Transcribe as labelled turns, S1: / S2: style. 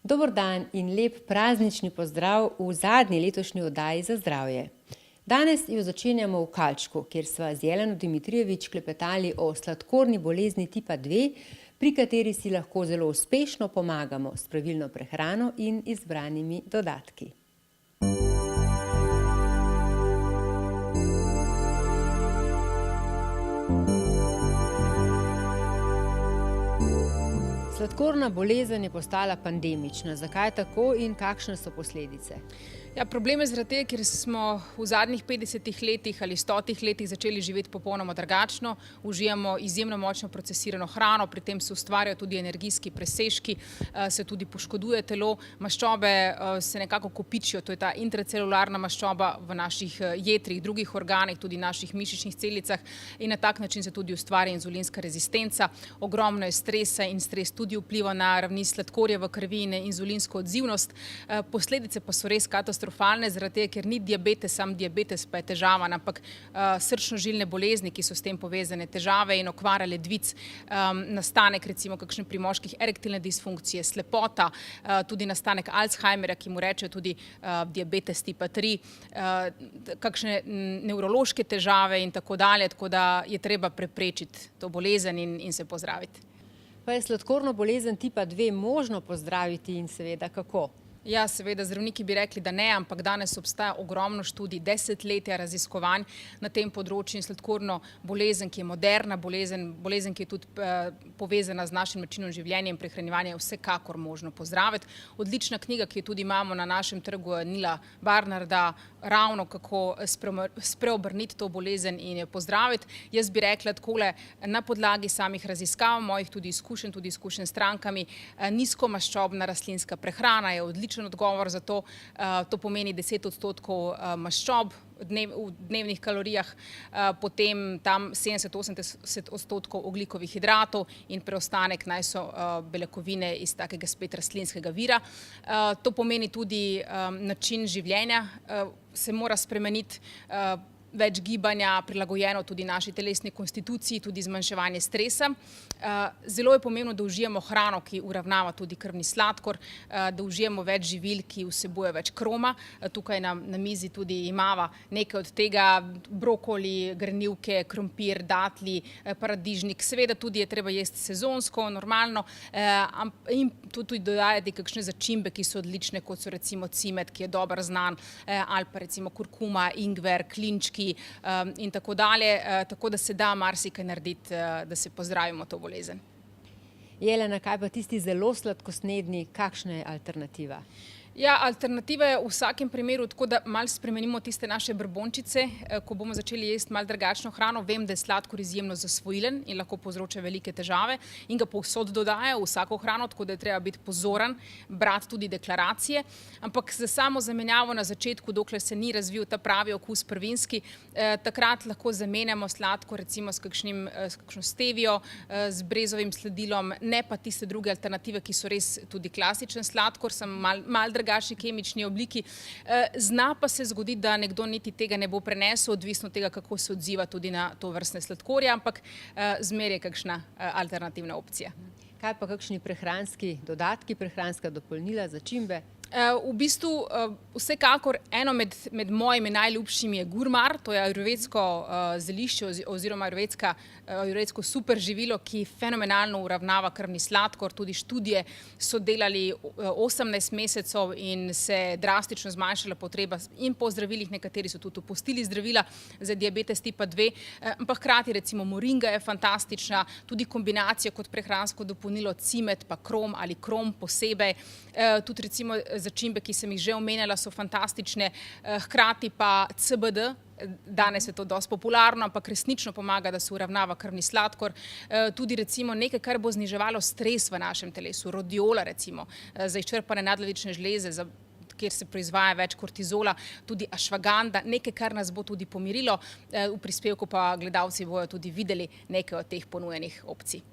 S1: Dober dan in lep praznični pozdrav v zadnji letošnji oddaji za zdravje. Danes jo začenjamo v Kalčku, kjer sva z Jeleno Dimitrijevič klepetali o sladkorni bolezni tipa 2, pri kateri si lahko zelo uspešno pomagamo s pravilno prehrano in izbranimi dodatki. Sladkorna bolezen je postala pandemična. Zakaj tako in kakšne so posledice?
S2: Ja, problem je zaradi tega, ker smo v zadnjih 50 letih ali 100 letih začeli živeti popolnoma drugačno. Uživamo izjemno močno procesirano hrano, pri tem se ustvarjajo tudi energijski presežki, se tudi poškoduje telo. Maščobe se nekako kopičijo, to je ta intracelularna maščoba v naših jetrih, drugih organih, tudi naših mišičnih celicah in na tak način se tudi ustvarja inzulinska rezistenca. Ogromno je stresa in stres tudi vpliva na ravni sladkorja v krvi in inzulinsko odzivnost. Posledice pa so res katastrofalne, zaradi tega, ker ni diabetes, sam diabetes pa je težava, ampak srčno-žilne bolezni, ki so s tem povezane, težave in okvara ledvic, nastanek recimo kakšne pri moških erektilne disfunkcije, slepota, tudi nastanek Alzheimerja, ki mu reče tudi diabetes tipa 3, kakšne nevrološke težave in tako dalje, tako da je treba preprečiti to bolezen in se pozdraviti.
S1: Pa je sladkorno bolezen tipa 2 možno pozdraviti in seveda kako?
S2: Ja, seveda, zdravniki bi rekli, da ne, ampak danes obstaja ogromno študij, desetletja raziskovanj na tem področju in sladkorno bolezen, ki je moderna bolezen, ki je tudi povezana z našim načinom življenja in prehranjevanja, je vsekakor možno pozdraviti. Odlična knjiga, ki jo tudi imamo na našem trgu, Nila Barnarda, ravno kako spreobrniti to bolezen in jo pozdraviti. Jaz bi rekla takole, na podlagi samih raziskav, mojih tudi izkušenj s strankami, nizkomaščobna rastlinska prehrana je odlična odgovor za to. To pomeni 10% maščob v dnevnih kalorijah, potem tam 70–80% ogljikovih hidratov in preostanek naj so beljakovine iz takega spet rastlinskega vira. To pomeni tudi način življenja, se mora spremeniti, več gibanja, prilagojeno tudi naši telesni konstituciji, tudi zmanjševanje stresa. Zelo je pomembno, da užijemo hrano, ki uravnava tudi krvni sladkor, da užijemo več živil, ki vsebuje več kroma. Tukaj na mizi tudi imava nekaj od tega, brokoli, grenivke, krompir, datli, paradižnik. Seveda tudi je treba jesti sezonsko, normalno, in tudi dodajati kakšne začimbe, ki so odlične, kot so recimo cimet, ki je dobro znan, ali pa recimo kurkuma, ingver, klinčki, in tako dalje, tako da se da marsikaj narediti, da se pozdravimo to bolezen.
S1: Jelena, kaj pa tisti zelo sladkosnedni, kakšna je alternativa?
S2: Ja, alternativa je v vsakem primeru tako, da malo spremenimo tiste naše brbončice, ko bomo začeli jesti malo drugačno hrano. Vem, da je sladkor izjemno zasvojilen in lahko povzroča velike težave in ga povsod dodajajo v vsako hrano, tako da je treba biti pozoren, brati tudi deklaracije. Ampak za samo zamenjavo na začetku, dokler se ni razvil ta pravi okus prvinski, takrat lahko zamenjamo sladkor recimo s kakšno stevijo, z brezovim sladilom, ne pa tiste druge alternative, ki so res tudi klasičen sladkor, sem malo drugačni kemični obliki. Zna pa se zgoditi, da nekdo niti tega ne bo prenesel, odvisno od tega, kako se odziva tudi na to vrstne sladkorje, ampak zmeraj je kakšna alternativna opcija.
S1: Kaj pa kakšni prehranski dodatki, prehranska dopolnila, začimbe?
S2: V bistvu vsekakor eno med mojimi najljubšimi je gurmar, to je ajurvedsko zelišče oziroma ajurvedsko super živilo, ki fenomenalno uravnava krvni sladkor. Tudi študije so delali 18 mesecev in se drastično zmanjšala potreba in po zdravilih, nekateri so tudi opustili zdravila za diabetes tipa 2, ampak hkrati recimo moringa je fantastična, tudi kombinacija kot prehransko dopolnilo cimet pa krom ali krom posebej, tudi recimo začimbe, ki sem jih že omenjala, so fantastične, hkrati pa CBD, danes je to dosti popularno, ampak resnično pomaga, da se uravnava krvni sladkor. Tudi recimo nekaj, kar bo zniževalo stres v našem telesu, rodiola recimo, za izčrpane nadledvične žleze, kjer se proizvaja več kortizola, tudi ašvaganda, nekaj, kar nas bo tudi pomirilo. V prispevku pa gledalci bojo tudi videli nekaj od teh ponujenih opcij.